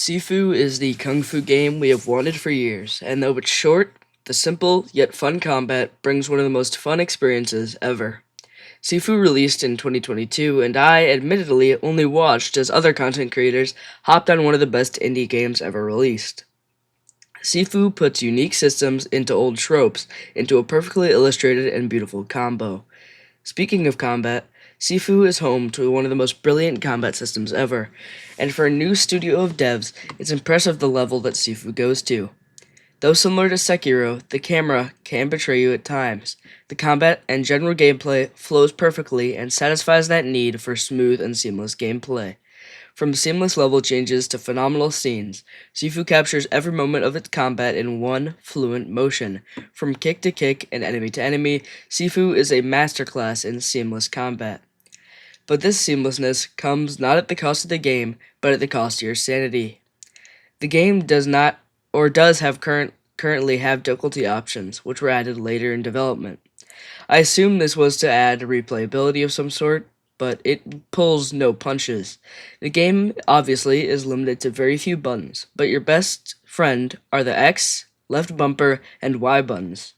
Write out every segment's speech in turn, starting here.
Sifu is the kung fu game we have wanted for years, and though it's short, the simple yet fun combat brings one of the most fun experiences ever. Sifu released in 2022, and I admittedly only watched as other content creators hopped on one of the best indie games ever released. Sifu puts unique systems into old tropes into a perfectly illustrated and beautiful combo. Speaking of combat, Sifu is home to one of the most brilliant combat systems ever, and for a new studio of devs, it's impressive the level that Sifu goes to. Though similar to Sekiro, the camera can betray you at times. The combat and general gameplay flows perfectly and satisfies that need for smooth and seamless gameplay. From seamless level changes to phenomenal scenes, Sifu captures every moment of its combat in one fluent motion. From kick to kick and enemy to enemy, Sifu is a masterclass in seamless combat. But this seamlessness comes not at the cost of the game, but at the cost of your sanity. The game does not or does have currently have difficulty options, which were added later in development. I assume this was to add replayability of some sort, but it pulls no punches. The game obviously is limited to very few buttons, but your best friend are the X, left bumper, and Y buttons.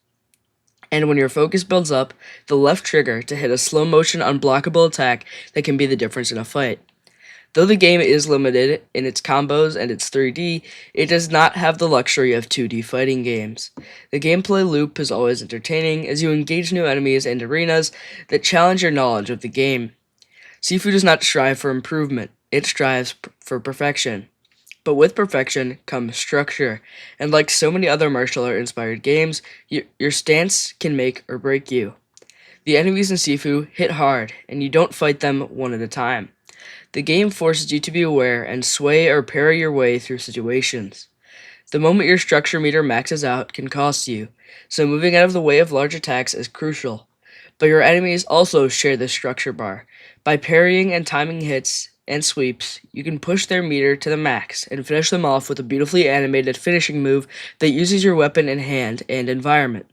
And when your focus builds up, the left trigger to hit a slow motion unblockable attack that can be the difference in a fight. Though the game is limited in its combos and its 3D, it does not have the luxury of 2D fighting games. The gameplay loop is always entertaining as you engage new enemies and arenas that challenge your knowledge of the game. Sifu does not strive for improvement, it strives for perfection. But with perfection comes structure, and like so many other martial art inspired games, your stance can make or break you. The enemies in Sifu hit hard, and you don't fight them one at a time. The game forces you to be aware and sway or parry your way through situations. The moment your structure meter maxes out can cost you, so moving out of the way of large attacks is crucial. But your enemies also share this structure bar. By parrying and timing hits and sweeps, you can push their meter to the max and finish them off with a beautifully animated finishing move that uses your weapon in hand and environment.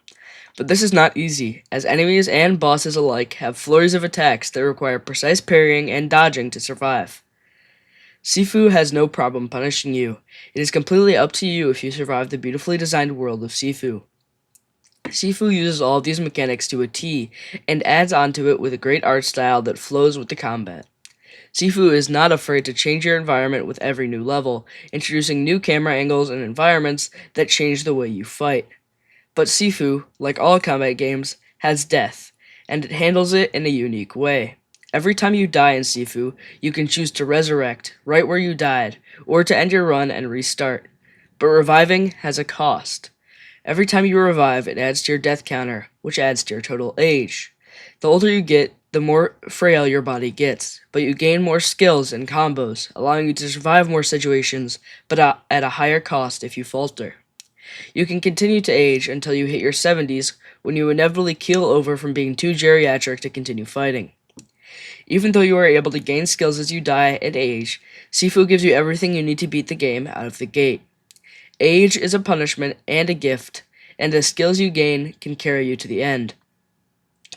But this is not easy, as enemies and bosses alike have flurries of attacks that require precise parrying and dodging to survive. Sifu has no problem punishing you. It is completely up to you if you survive the beautifully designed world of Sifu. Sifu uses all of these mechanics to a T and adds onto it with a great art style that flows with the combat. Sifu is not afraid to change your environment with every new level, introducing new camera angles and environments that change the way you fight. But Sifu, like all combat games, has death, and it handles it in a unique way. Every time you die in Sifu, you can choose to resurrect right where you died, or to end your run and restart. But reviving has a cost. Every time you revive, it adds to your death counter, which adds to your total age. The older you get, the more frail your body gets, but you gain more skills and combos, allowing you to survive more situations, but at a higher cost if you falter. You can continue to age until you hit your 70s when you inevitably keel over from being too geriatric to continue fighting. Even though you are able to gain skills as you die and age, Sifu gives you everything you need to beat the game out of the gate. Age is a punishment and a gift, and the skills you gain can carry you to the end.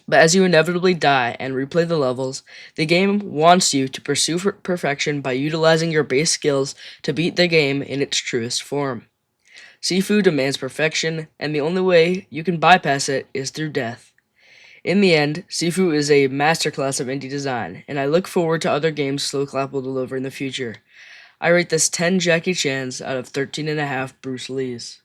But as you inevitably die and replay the levels, the game wants you to pursue perfection by utilizing your base skills to beat the game in its truest form. Sifu demands perfection, and the only way you can bypass it is through death. In the end, Sifu is a masterclass of indie design, and I look forward to other games Slowclap will deliver in the future. I rate this 10 Jackie Chans out of 13.5 Bruce Lees.